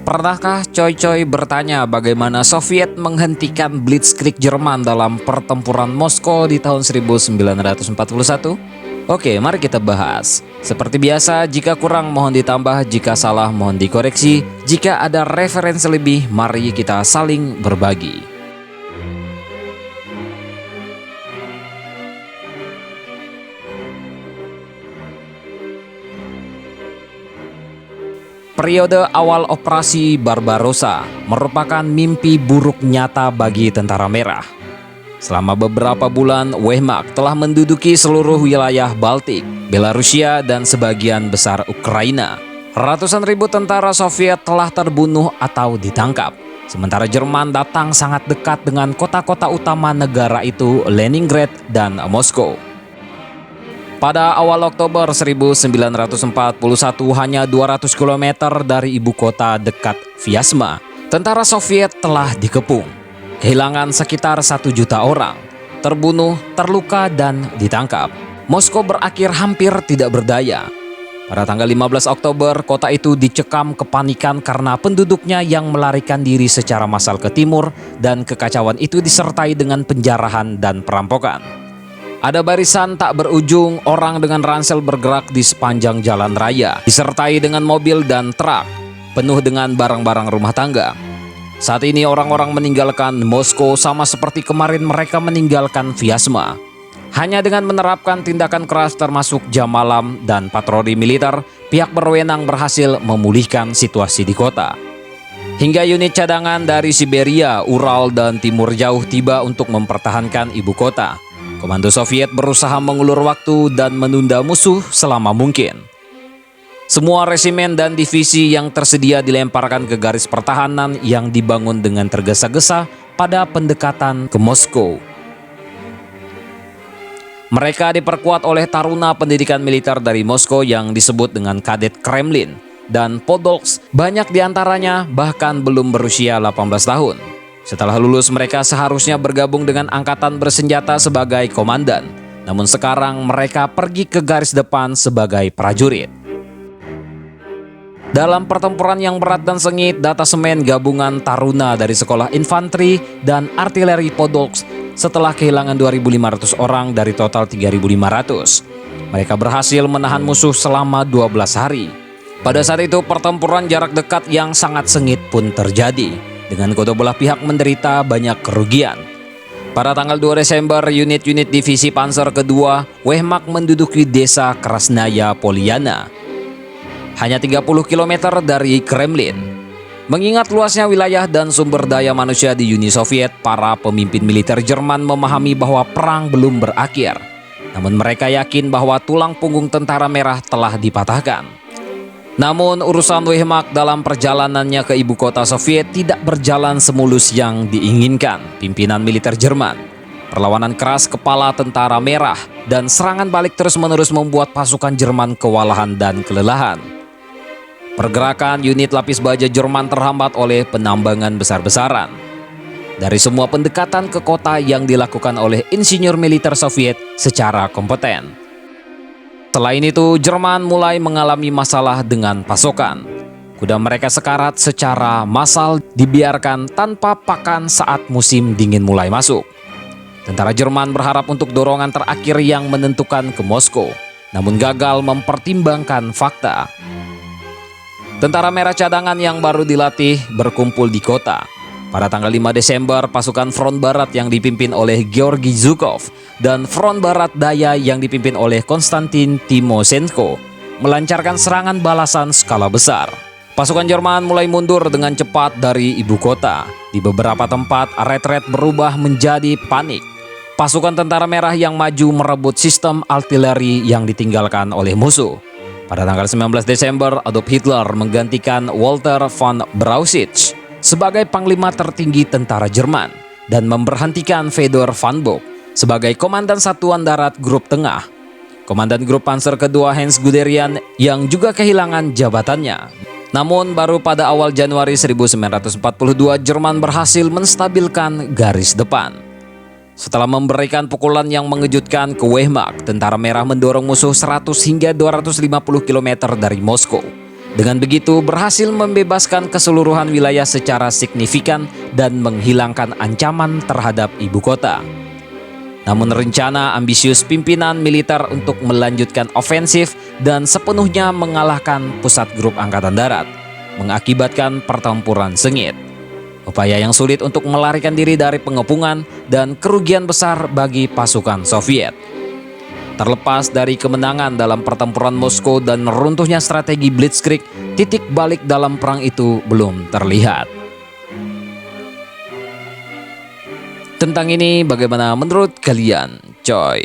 Pernahkah coy-coy bertanya bagaimana Soviet menghentikan Blitzkrieg Jerman dalam pertempuran Moskow di tahun 1941? Oke, mari kita bahas. Seperti biasa, jika kurang mohon ditambah, jika salah mohon dikoreksi, jika ada referensi lebih, mari kita saling berbagi. Periode awal operasi Barbarossa merupakan mimpi buruk nyata bagi Tentara Merah. Selama beberapa bulan, Wehrmacht telah menduduki seluruh wilayah Baltik, Belarusia, dan sebagian besar Ukraina. Ratusan ribu tentara Soviet telah terbunuh atau ditangkap. Sementara Jerman datang sangat dekat dengan kota-kota utama negara itu, Leningrad dan Moskow. Pada awal Oktober 1941, hanya 200 km dari ibu kota dekat Vyazma, tentara Soviet telah dikepung. Kehilangan sekitar 1 juta orang, terbunuh, terluka, dan ditangkap. Moskow berakhir hampir tidak berdaya. Pada tanggal 15 Oktober, kota itu dicekam kepanikan karena penduduknya yang melarikan diri secara massal ke timur, dan kekacauan itu disertai dengan penjarahan dan perampokan. Ada barisan tak berujung orang dengan ransel bergerak di sepanjang jalan raya, disertai dengan mobil dan truk penuh dengan barang-barang rumah tangga. Saat ini orang-orang meninggalkan Moskow sama seperti kemarin mereka meninggalkan Vyazma. Hanya dengan menerapkan tindakan keras termasuk jam malam dan patroli militer, pihak berwenang berhasil memulihkan situasi di kota. Hingga unit cadangan dari Siberia, Ural, dan Timur Jauh tiba untuk mempertahankan ibu kota. Komando Soviet berusaha mengulur waktu dan menunda musuh selama mungkin. Semua resimen dan divisi yang tersedia dilemparkan ke garis pertahanan yang dibangun dengan tergesa-gesa pada pendekatan ke Moskow. Mereka diperkuat oleh taruna pendidikan militer dari Moskow yang disebut dengan Kadet Kremlin dan Podolsk, banyak diantaranya bahkan belum berusia 18 tahun. Setelah lulus, mereka seharusnya bergabung dengan angkatan bersenjata sebagai komandan. Namun sekarang mereka pergi ke garis depan sebagai prajurit. Dalam pertempuran yang berat dan sengit, datasemen gabungan taruna dari sekolah infanteri dan artileri Podolsk setelah kehilangan 2.500 orang dari total 3.500. Mereka berhasil menahan musuh selama 12 hari. Pada saat itu, pertempuran jarak dekat yang sangat sengit pun terjadi. Dengan kedua belah pihak menderita banyak kerugian. Pada tanggal 2 Desember, unit-unit divisi Panzer kedua Wehrmacht menduduki desa Krasnaya Poliana, hanya 30 km dari Kremlin. Mengingat luasnya wilayah dan sumber daya manusia di Uni Soviet, para pemimpin militer Jerman memahami bahwa perang belum berakhir. Namun mereka yakin bahwa tulang punggung tentara merah telah dipatahkan. Namun urusan Wehrmacht dalam perjalanannya ke ibu kota Soviet tidak berjalan semulus yang diinginkan pimpinan militer Jerman. Perlawanan keras kepala tentara merah dan serangan balik terus-menerus membuat pasukan Jerman kewalahan dan kelelahan. Pergerakan unit lapis baja Jerman terhambat oleh penambangan besar-besaran. Dari semua pendekatan ke kota yang dilakukan oleh insinyur militer Soviet secara kompeten. Selain itu, Jerman mulai mengalami masalah dengan pasokan. Kuda mereka sekarat secara massal dibiarkan tanpa pakan saat musim dingin mulai masuk. Tentara Jerman berharap untuk dorongan terakhir yang menentukan ke Moskow, namun gagal mempertimbangkan fakta. Tentara merah cadangan yang baru dilatih berkumpul di kota. Pada tanggal 5 Desember, pasukan Front Barat yang dipimpin oleh Georgi Zhukov dan Front Barat Daya yang dipimpin oleh Konstantin Timoshenko melancarkan serangan balasan skala besar. Pasukan Jerman mulai mundur dengan cepat dari ibu kota. Di beberapa tempat, retret berubah menjadi panik. Pasukan tentara merah yang maju merebut sistem artileri yang ditinggalkan oleh musuh. Pada tanggal 19 Desember, Adolf Hitler menggantikan Walter von Brauchitsch sebagai panglima tertinggi tentara Jerman dan memberhentikan Fedor von Bock sebagai komandan satuan darat grup tengah. Komandan grup Panzer kedua Hans Guderian yang juga kehilangan jabatannya. Namun baru pada awal Januari 1942 Jerman berhasil menstabilkan garis depan. Setelah memberikan pukulan yang mengejutkan ke Wehrmacht, tentara merah mendorong musuh 100 hingga 250 km dari Moskow. Dengan begitu berhasil membebaskan keseluruhan wilayah secara signifikan dan menghilangkan ancaman terhadap ibu kota. Namun rencana ambisius pimpinan militer untuk melanjutkan ofensif dan sepenuhnya mengalahkan pusat grup angkatan darat mengakibatkan pertempuran sengit. Upaya yang sulit untuk melarikan diri dari pengepungan dan kerugian besar bagi pasukan Soviet. Terlepas dari kemenangan dalam pertempuran Moskow dan runtuhnya strategi Blitzkrieg, titik balik dalam perang itu belum terlihat. Tentang ini bagaimana menurut kalian, coy?